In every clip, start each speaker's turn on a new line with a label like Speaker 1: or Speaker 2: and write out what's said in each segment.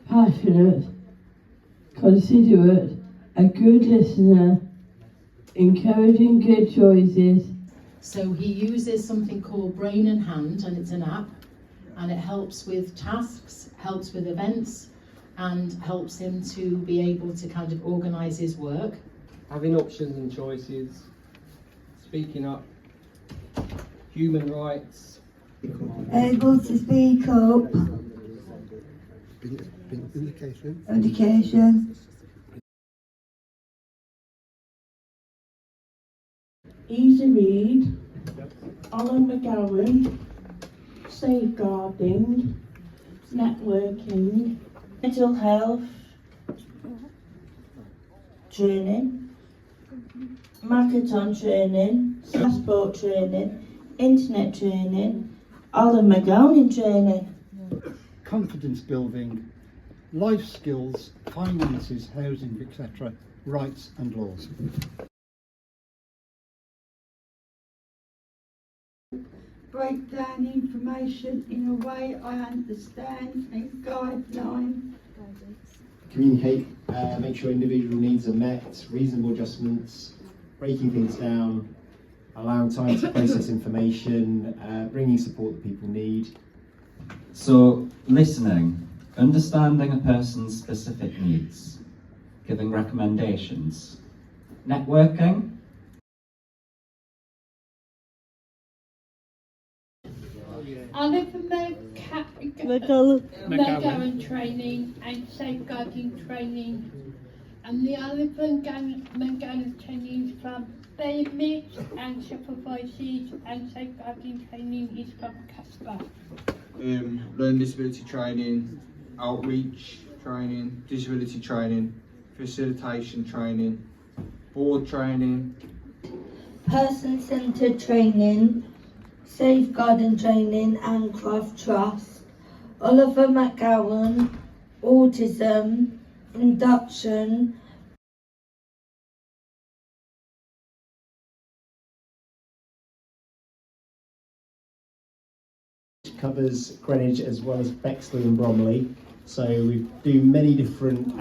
Speaker 1: passionate, considerate, a good listener, encouraging good choices.
Speaker 2: So he uses something called Brain and Hand, and it's an app, and it helps with tasks, helps with events, and helps him to be able to kind of organise his work.
Speaker 3: Having options and choices, speaking up, human rights.
Speaker 4: Able to speak up. Education.
Speaker 5: Easy read. Alan McGowan. Safeguarding. Networking. Mental health. Training. Marathon training. Passport training. Internet training. Alan McGowan training.
Speaker 6: Confidence building, life skills, finances, housing, etc., rights and laws.
Speaker 4: Break down information in a way I understand and guideline.
Speaker 7: Communicate, make sure individual needs are met, reasonable adjustments, breaking things down, allowing time to process information, bringing support that people need.
Speaker 8: So, listening, understanding a person's specific needs, giving recommendations, networking.
Speaker 9: Oliver McGowan training and safeguarding training, and the Oliver McGowan training from benefits and supervises, and safeguarding training is from Casper.
Speaker 10: Learning disability training, outreach training, disability training, facilitation training, board training,
Speaker 4: Person-centred training, safeguarding training and craft trust. Oliver McGowan, autism, induction.
Speaker 7: Covers Greenwich as well as Bexley and Bromley. So we do many different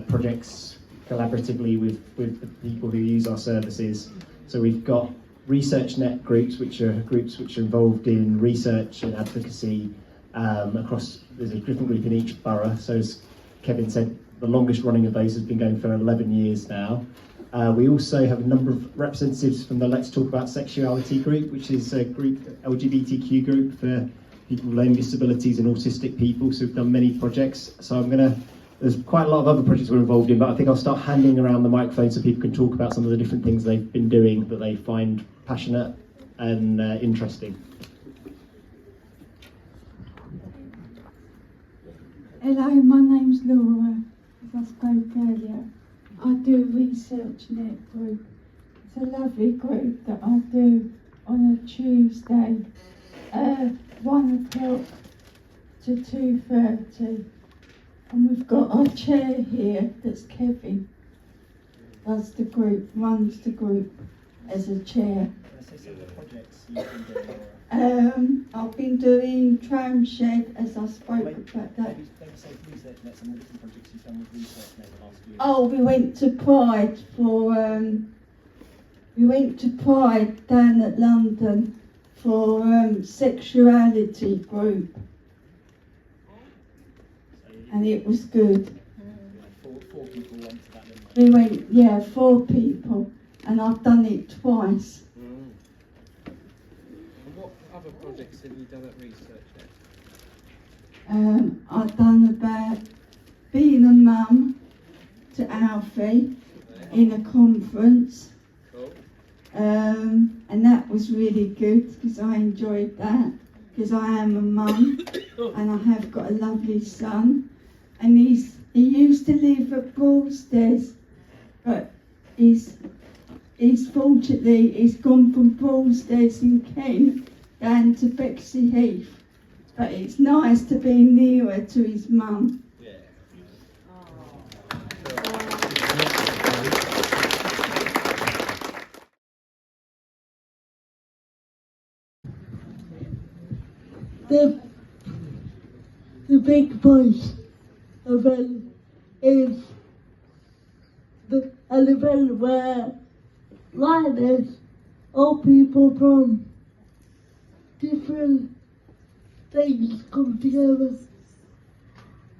Speaker 7: projects collaboratively with the people who use our services. So we've got ResearchNet groups, which are groups which are involved in research and advocacy across, there's a different group in each borough. So as Kevin said, the longest running of those has been going for 11 years now. We also have a number of representatives from the Let's Talk About Sexuality group, which is a group, LGBTQ group for people with learning disabilities and autistic people. So we've done many projects. So there's quite a lot of other projects we're involved in, but I think I'll start handing around the microphone so people can talk about some of the different things they've been doing that they find passionate and interesting.
Speaker 11: Hello, my name's Laura, as I spoke earlier. I do ResearchNet group. It's a lovely group that I do on a Tuesday, 1 o'clock to 2:30. And we've got our chair here, that's Kevin, does the group, runs the group as a chair. I've been doing Tram Shed, as I spoke about that. Oh, we went to Pride down at London for sexuality group. And it was good.
Speaker 7: Four people went to that.
Speaker 11: We went, yeah, 4 people, and I've done it twice.
Speaker 3: And what other projects have you done at ResearchNet?
Speaker 11: I've done about being a mum to Alfie in a conference.
Speaker 3: Cool.
Speaker 11: And that was really good because I enjoyed that, because I am a mum and I have got a lovely son. And he used to live at Broadstairs, but he's gone from Broadstairs in Kent down to Bexley Heath. But it's nice to be nearer to his mum.
Speaker 3: Yeah.
Speaker 1: The big boys event is an event where lioness or people from different things come together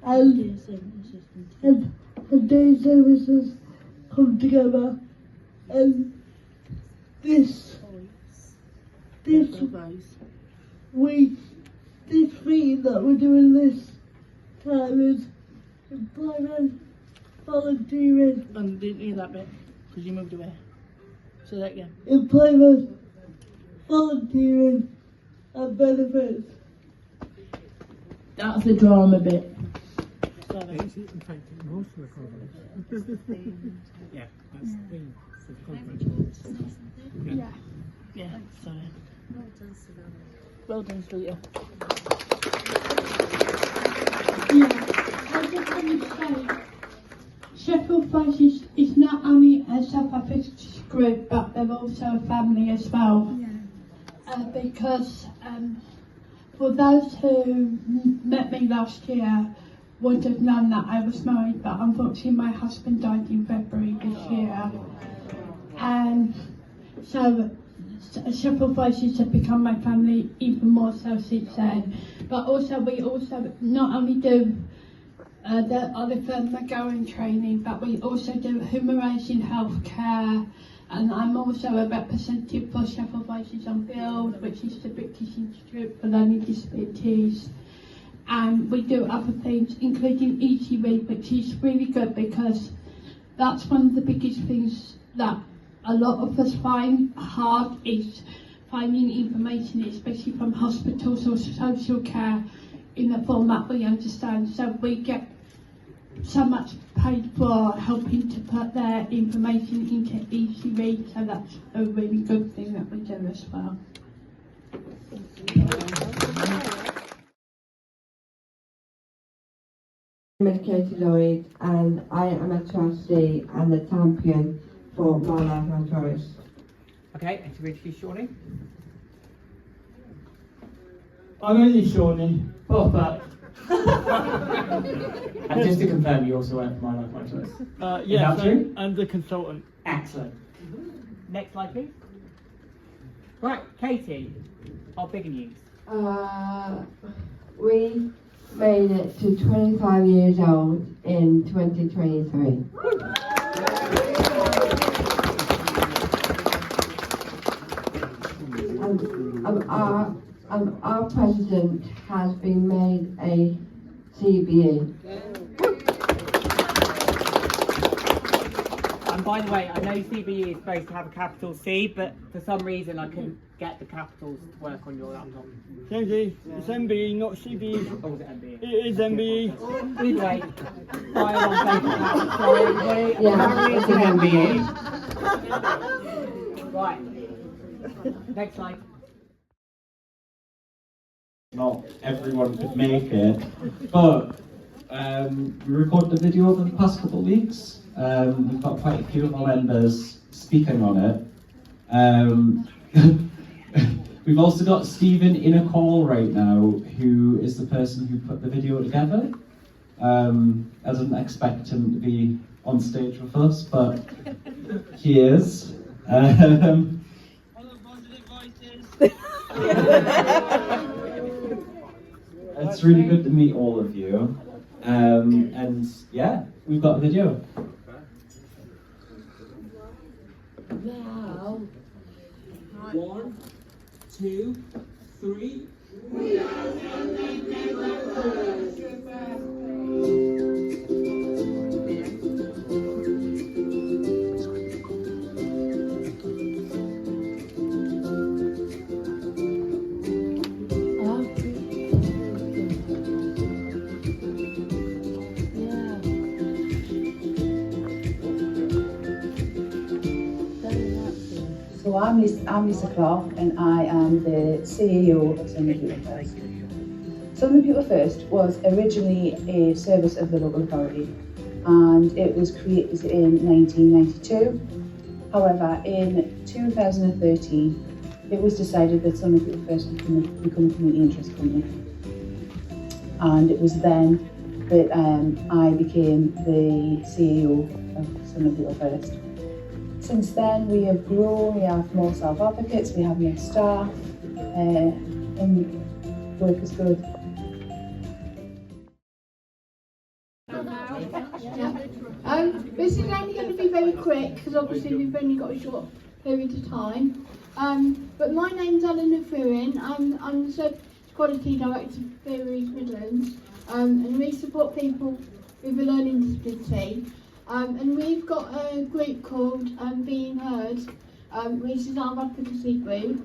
Speaker 1: and day services come together, and this week, this theme that we're doing this time is employment, volunteering.
Speaker 12: I didn't hear that bit because you moved away. Say that again.
Speaker 1: Employment, volunteering and benefits.
Speaker 12: That's the drama bit.
Speaker 3: In fact, most of the conference. Yeah, that's the thing for the conference.
Speaker 12: Yeah. Yeah, sorry. Well done, sweetie.
Speaker 9: I just want to say, Sheffield Voices is not only a self-advocacy group, but they're also a family as well. Because for those who met me last year would have known that I was married, but unfortunately my husband died in February this year. And so Sheffield Voices have become my family even more so since then. But also we also not only do the Oliver McGowan training, but we also do human rights in healthcare, and I'm also a representative for Sheffield Voices on Build, which is the British Institute for Learning Disabilities. And we do other things, including Easy Read, which is really good because that's one of the biggest things that a lot of us find hard, is finding information, especially from hospitals or social care, in the format we understand. So we get so much paid for helping to put their information into Easy Read, so that's a really good thing that we do as well.
Speaker 13: I'm Katie Lloyd, and I am a trustee and a champion for My Life, My Choice.
Speaker 14: Okay, and to introduce Shawnee.
Speaker 15: I'm only Shawnee, pop up.
Speaker 14: And just to confirm, you also work for My Life, My Choice.
Speaker 15: Yes, I'm the consultant.
Speaker 14: Excellent. Next slide, please. Right, Katie, our bigger news.
Speaker 13: We made it to 25 years old in 2023. Our president has been made a CBE.
Speaker 14: And by the way, I know CBE is supposed to have a capital C, but for some reason I couldn't get the capitals to work on your laptop.
Speaker 15: It's MBE, not CBE.
Speaker 14: Or was it MBE?
Speaker 15: It is MBE.
Speaker 14: Either way, fire on paper. Sorry, everybody.
Speaker 13: Yeah,
Speaker 14: It's an MBE. Right. Next slide.
Speaker 8: Not everyone could make it, but we recorded a video over the past couple of weeks. We've got quite a few of our members speaking on it. We've also got Stephen in a call right now, who is the person who put the video together. I didn't expect him to be on stage with us, but he is. It's really good to meet all of you. And yeah, we've got a video.
Speaker 16: Now, 1, 2, 3. We are Self-advocacy
Speaker 17: So I'm Lisa Clark, and I am the CEO of Some People First. Some People First was originally a service of the local authority, and it was created in 1992. However, in 2013, it was decided that Some People First would become a community interest company. And it was then that I became the CEO of Some People First. Since then we have grown, we have more self-advocates, we have more staff, and work is good.
Speaker 9: This is only going to be very quick because obviously we've only got a short period of time. But my name's Eleanor Furin. I'm the Service Quality Director for East Midlands, and we support people with a learning disability. And we've got a group called Being Heard, which is our advocacy group,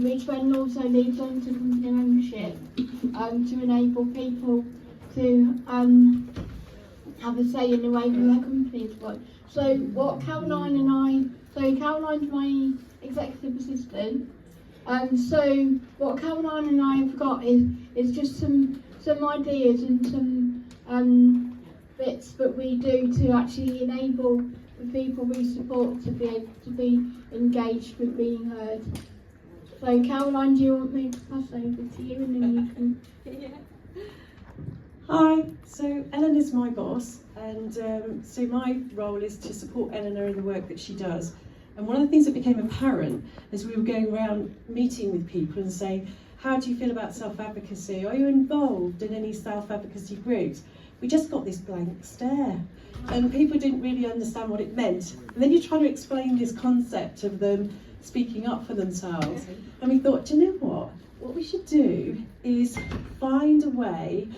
Speaker 9: which then also leads on to company ownership to enable people to have a say in the way that their companies work. So what Caroline's my executive assistant. So what Caroline and I have got is just some ideas and some bits that we do to actually enable the people we support to be able to be engaged with being heard. So Caroline, do you want me to pass over to you and then you can...
Speaker 18: Yeah. Hi, so Eleanor's my boss, and so my role is to support Eleanor in the work that she does. And one of the things that became apparent as we were going around meeting with people and saying, how do you feel about self-advocacy? Are you involved in any self-advocacy groups? We just got this blank stare, and people didn't really understand what it meant. And then you try to explain this concept of them speaking up for themselves. And we thought, do you know what? What we should do is find a way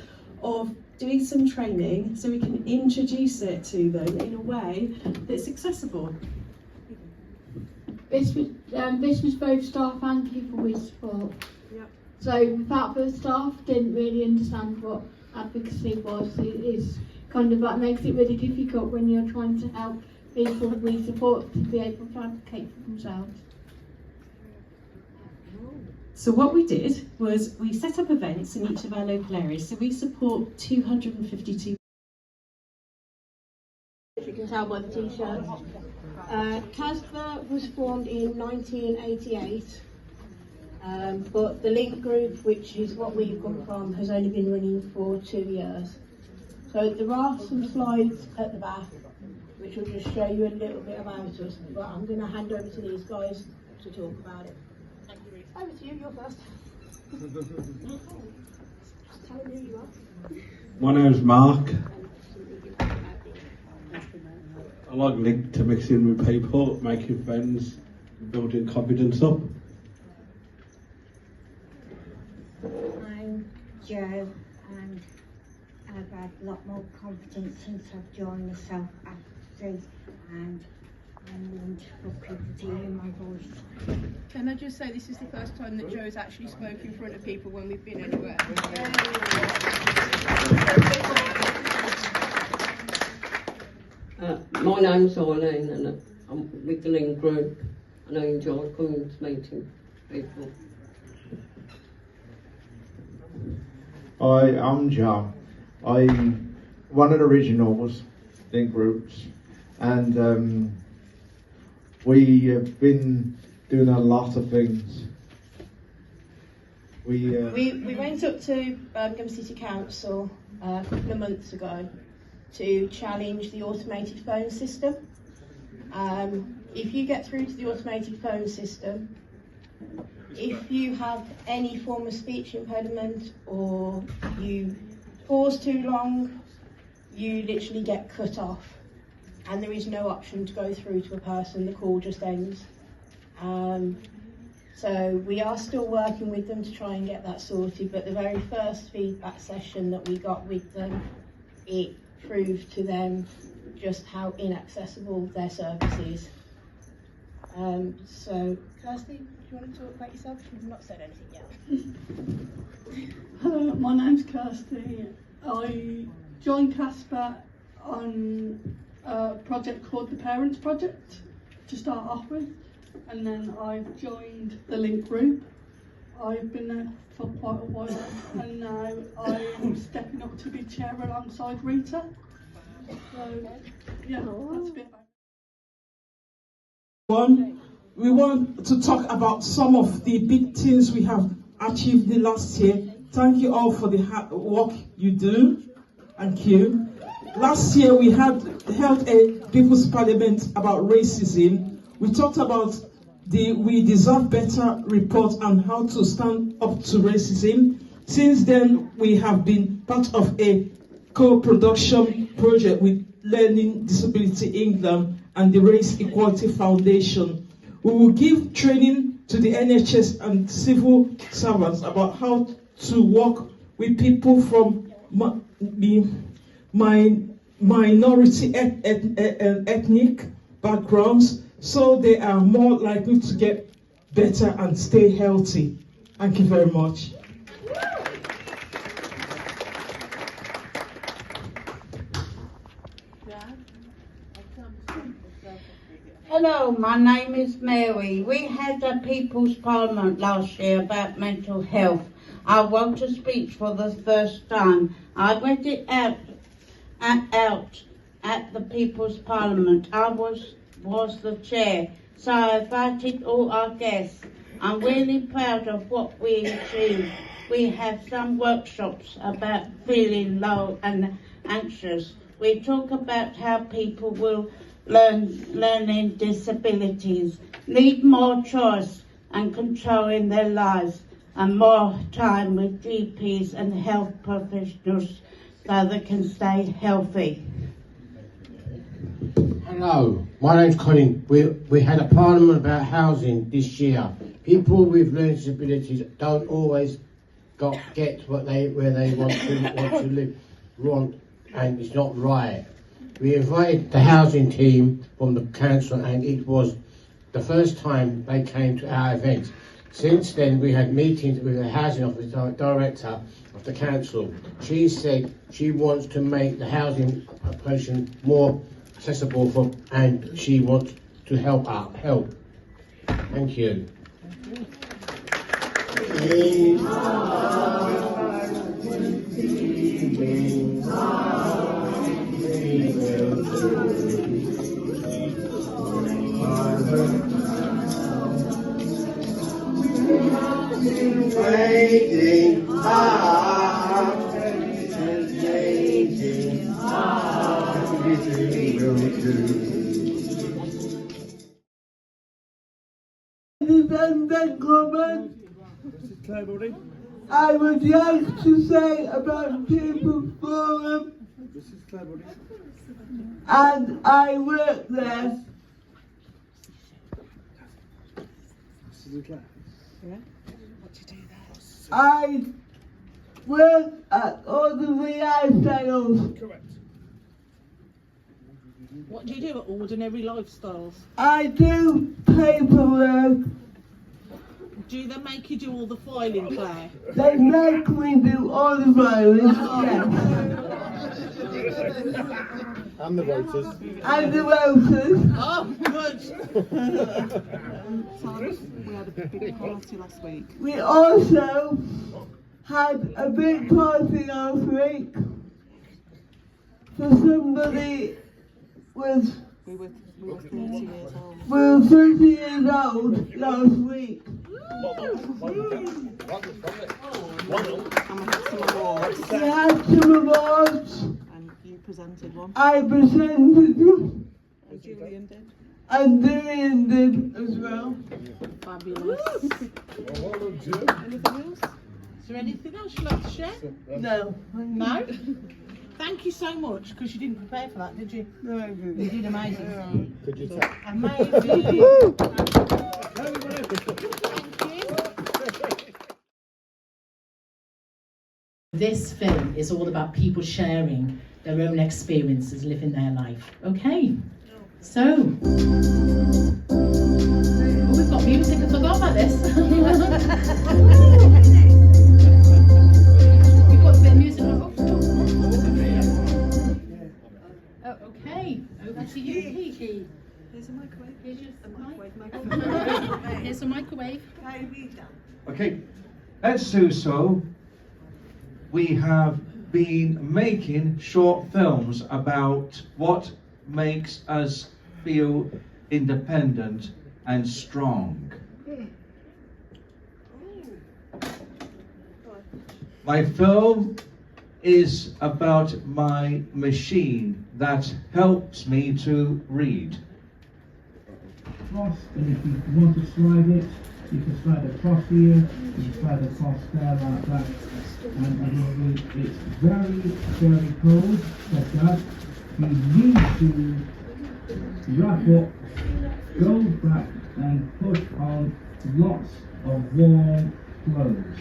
Speaker 18: of doing some training so we can introduce it to them in a way that's accessible.
Speaker 9: This was both staff and people we support. Yep. So the fact that staff didn't really understand what advocacy was is kind of like makes it really difficult when you're trying to help people we support to be able to advocate for themselves.
Speaker 18: So what we did was we set up events in each of our local areas. So we support 252.
Speaker 19: If you can tell by the t-shirt. CASPA was formed in 1988, but the link group, which is what we've come from, has only been running for 2 years. So there are some slides at the back which will just show you a little bit about us, but I'm going to hand over to these guys to talk about it. Over to you, you're first. Just tell me who you are.
Speaker 20: My name's Mark. I like link to mixing with people, making friends, building confidence up.
Speaker 21: I'm Jo, and I've had a lot more confidence since I've joined the Self-advocacy, and I'm wonderful people to hear my voice.
Speaker 12: Can I just say this is the first time that Jo's actually spoke in front of people when we've been anywhere.
Speaker 1: My name's Eileen and I'm with the Link Group and I enjoy coming to meeting people.
Speaker 22: Hi, I'm John. I'm one of the originals, Link Groups, and we have been doing a lot of things. We
Speaker 19: went up to Birmingham City Council a couple of months ago to challenge the automated phone system. If you get through to the automated phone system, if you have any form of speech impediment or you pause too long, you literally get cut off and there is no option to go through to a person, the call just ends. So we are still working with them to try and get that sorted, but the very first feedback session that we got with them, it proved to them just how inaccessible their service is. So, Kirsty, do you want to talk about yourself? You've not said anything yet.
Speaker 23: Hello, my name's Kirsty. I joined CASPA on a project called the Parents Project to start off with, and then I've joined the Link Group. I've been there for quite a while, and now I'm stepping up to be chair alongside Rita. So, yeah, that's a bit about it.
Speaker 24: We want to talk about some of the big things we have achieved the last year. Thank you all for the hard work you do. Thank you. Last year we held a People's Parliament about racism. We talked about the We Deserve Better report and how to stand up to racism. Since then, we have been part of a co-production project with Learning Disability England and the Race Equality Foundation. We will give training to the NHS and civil servants about how to work with people from minority ethnic backgrounds, so they are more likely to get better and stay healthy. Thank you very much.
Speaker 21: Hello, my name is Mary. We had a People's Parliament last year about mental health. I wrote a speech for the first time. I read it out at the People's Parliament. I was the chair, so I invited all our guests. I'm really proud of what we achieved. We have some workshops about feeling low and anxious. We talk about how people will learning disabilities need more choice and control in their lives and more time with GPs and health professionals so they can stay healthy.
Speaker 2: Hello, my name's Colin. We had a parliament about housing this year. People with learning disabilities don't always get where they want to live, and it's not right. We invited the housing team from the council, and it was the first time they came to our event. Since then, we had meetings with the housing office director of the council. She said she wants to make the housing population more accessible and she wants to help. Thank you.
Speaker 5: Waiting I would like to say about People's Forum, and I work there. I work at all the lifestyles. Correct.
Speaker 6: What do you do at Ordinary Lifestyles?
Speaker 5: I do paperwork.
Speaker 6: Do they make you do all the filing, Claire?
Speaker 5: They make me do all the filing, yes.
Speaker 2: And the voters.
Speaker 5: And the voters.
Speaker 6: Oh, good. We had a big party last week.
Speaker 5: We also had a big party last week for somebody with.
Speaker 6: We were 30 years old.
Speaker 5: We were 30 years old last week. We had some awards.
Speaker 6: And you presented one.
Speaker 5: I presented one.
Speaker 6: And Julian did.
Speaker 5: And Julian did as well.
Speaker 6: Fabulous. Anything else? Is there anything else you'd like to share?
Speaker 5: No.
Speaker 6: No? Thank you so much, because you didn't prepare for that, did you?
Speaker 5: No, I didn't.
Speaker 6: You did amazing.
Speaker 2: Could you tell?
Speaker 6: Amazing.
Speaker 10: This film is all about people sharing their own experiences, living their life. Okay, so we've got music. I forgot about this. We've got a bit of music. Oh, okay. Over to you, Kiki.
Speaker 6: Here's a microwave.
Speaker 10: Here's your
Speaker 6: microwave.
Speaker 10: Here's a microwave.
Speaker 25: Okay, let's do so. We have been making short films about what makes us feel independent and strong. My film is about my machine that helps me to read.
Speaker 3: Across, and if you want to slide it, you can slide across here, you can slide across there like that. And it's very, very cold, like that. You need to wrap up, go back and put on lots of warm clothes.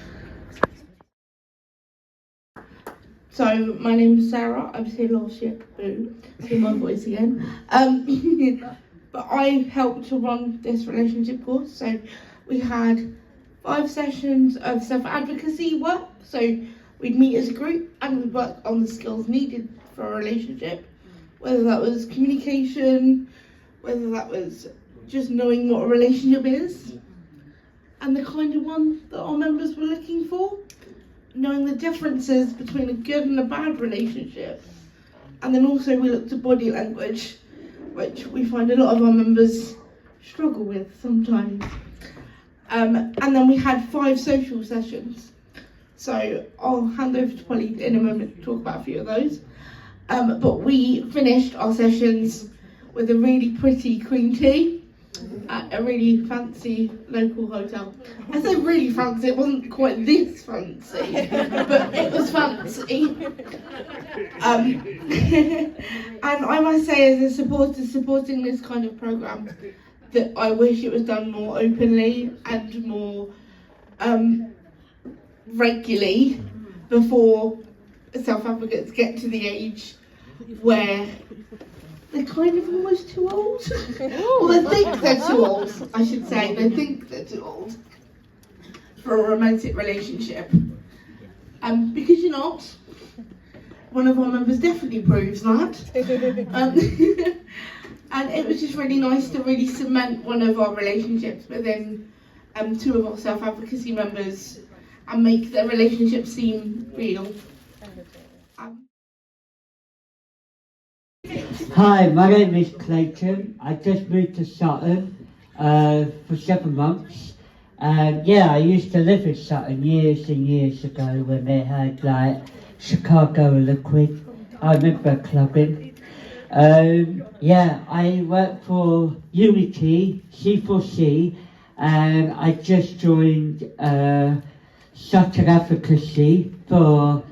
Speaker 4: So my name is Sarah. I was here last year. Boo. Hear my voice again. But I helped to run this relationship course. So we had 5 sessions of self-advocacy work. So we'd meet as a group and we'd work on the skills needed for a relationship. Whether that was communication, whether that was just knowing what a relationship is, and the kind of one that our members were looking for. Knowing the differences between a good and a bad relationship. And then also we looked at body language, which we find a lot of our members struggle with sometimes. And then we had 5 social sessions. So I'll hand over to Polly in a moment to talk about a few of those. But we finished our sessions with a really pretty cream tea at a really fancy local hotel. I say really fancy, it wasn't quite this fancy, but it was fancy. And I must say, as a supporter supporting this kind of programme, that I wish it was done more openly and more regularly before self-advocates get to the age where they're kind of almost too old. Well, they think they're too old, I should say. They think they're too old for a romantic relationship. Because you're not. One of our members definitely proves that. And it was just really nice to really cement one of our relationships within 2 of our self-advocacy members and make their relationship seem real.
Speaker 7: Hi, my name is Clayton. I just moved to Sutton for 7 months. Yeah, I used to live in Sutton years and years ago when they had like Chicago Liquid. I remember clubbing. Yeah, I work for Unity, C4C, and I just joined Self-advocacy for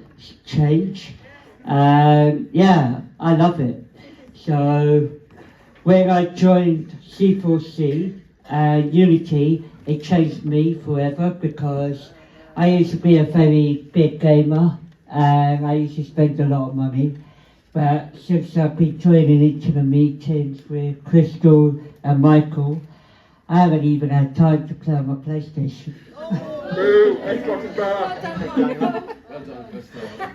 Speaker 7: change. Yeah, I love it. So when I joined C4C and Unity, it changed me forever because I used to be a very big gamer and I used to spend a lot of money. But since I've been joining into the meetings with Crystal and Michael, I haven't even had time to play on my PlayStation.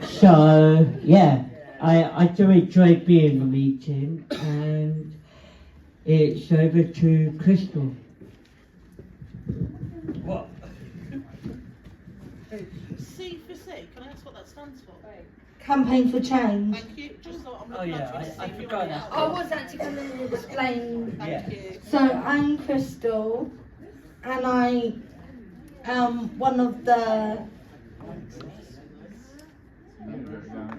Speaker 7: So yeah, I do enjoy being in the meeting, and it's over to Crystal.
Speaker 6: What? C for C, can I ask what that stands for?
Speaker 11: Campaign for Change.
Speaker 6: Thank you. Just thought I'm
Speaker 7: Oh yeah, I forgot that.
Speaker 11: I was actually going to explain.
Speaker 6: Thank you.
Speaker 11: So I'm Crystal, and I am one of the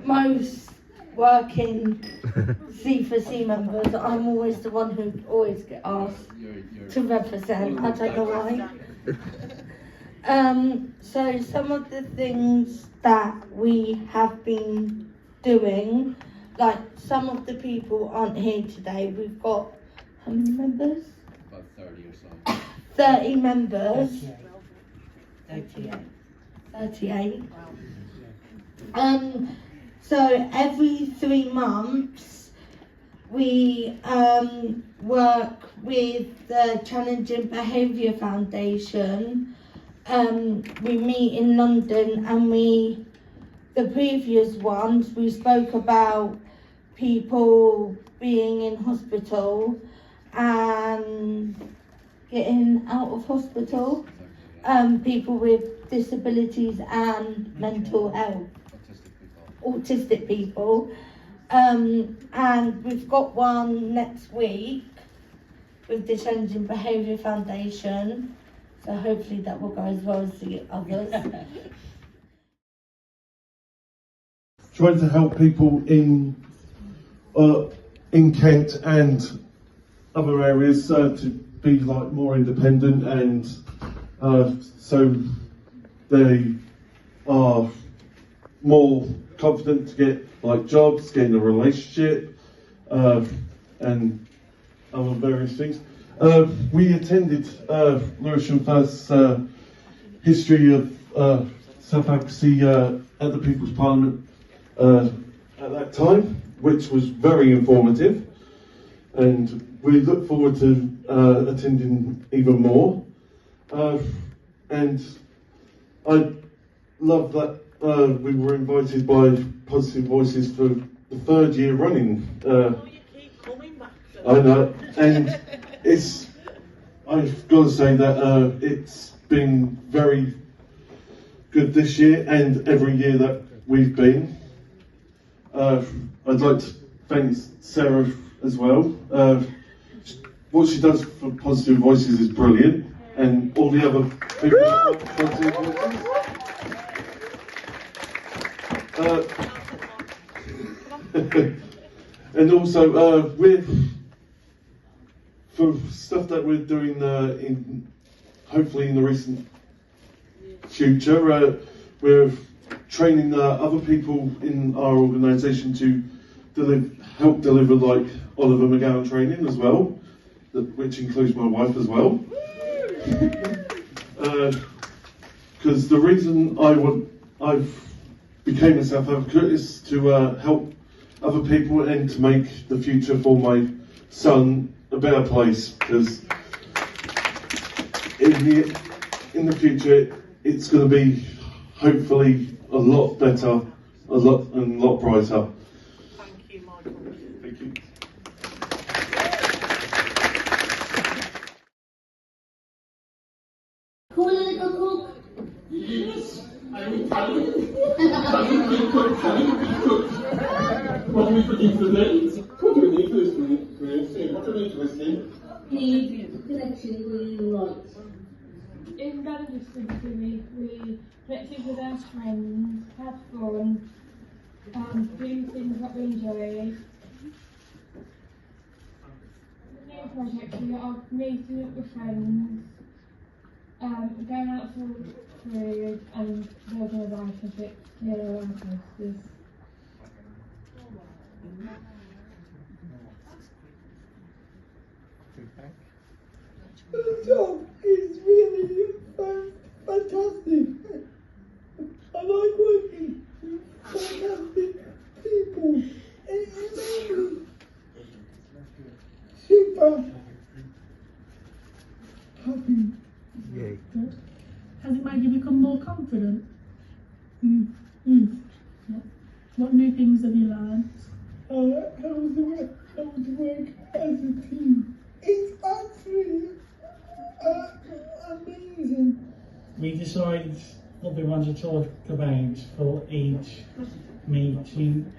Speaker 11: most working C4C members. I'm always the one who always get asked to represent. I don't know why. So some of the things that we have been doing, like some of the people aren't here today. We've got how many members?
Speaker 15: About 30 or so.
Speaker 11: 30 members.
Speaker 7: 38.
Speaker 11: So every 3 months we work with the Challenging Behaviour Foundation. We meet in London, and the previous ones we spoke about people being in hospital and getting out of hospital, people with disabilities and mental health, autistic people, and we've got one next week with the Challenging Behaviour Foundation, so hopefully that will go as well as the others.
Speaker 8: trying to help people in Kent and other areas to be like more independent, and so they are more confident to get like jobs, getting a relationship, and other various things. We attended Lewisham First's history of self-advocacy at the People's Parliament at that time, which was very informative, and we look forward to attending even more. And I love that we were invited by Positive Voices for the 3rd year running. I know, and I've got to say that it's been very good this year and every year that we've been. I'd like to thank Sarah as well. What she does for Positive Voices is brilliant, and all the other people that work for Positive Voices. And also, for stuff that we're doing hopefully in the recent future, we're training other people in our organisation to help deliver like Oliver McGowan training as well, which includes my wife as well. Because the reason I've became a self-advocate is to help other people and to make the future for my son a better place. Because in the future, it's going to be hopefully a lot better, a lot brighter.
Speaker 6: Thank you, Michael.
Speaker 8: Thank you.
Speaker 13: Cool little cook.
Speaker 14: Yes, I will tell you. What are we cooking today? What do we need for this Christine? What do we need for this thing?
Speaker 13: Need connection with lights.
Speaker 16: In Gather Distance, we connected with our friends, had fun, doing things that we enjoyed. New projects, we are meeting up with friends, going out for food and building relationships near our houses.
Speaker 5: The job is really fantastic. I like working with fantastic people. It's really super happy.
Speaker 14: Yay.
Speaker 23: Has it made you become more confident? Yeah. What new things have you learned?
Speaker 5: How to work as a team. It's actually amazing.
Speaker 3: We decide what we want to talk about for each meeting.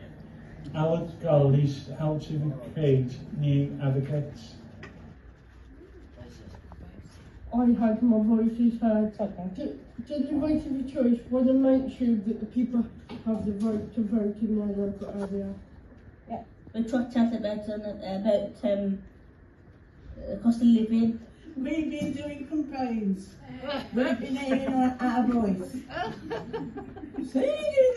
Speaker 3: Our goal is how to create new advocates.
Speaker 23: I hope my voice is heard. Get the voice of your choice. Want to make sure that the people have the right to vote in their local area.
Speaker 11: Yeah, we talked about cost of living.
Speaker 6: We've been doing campaigns. We've been hearing our voice. Singing!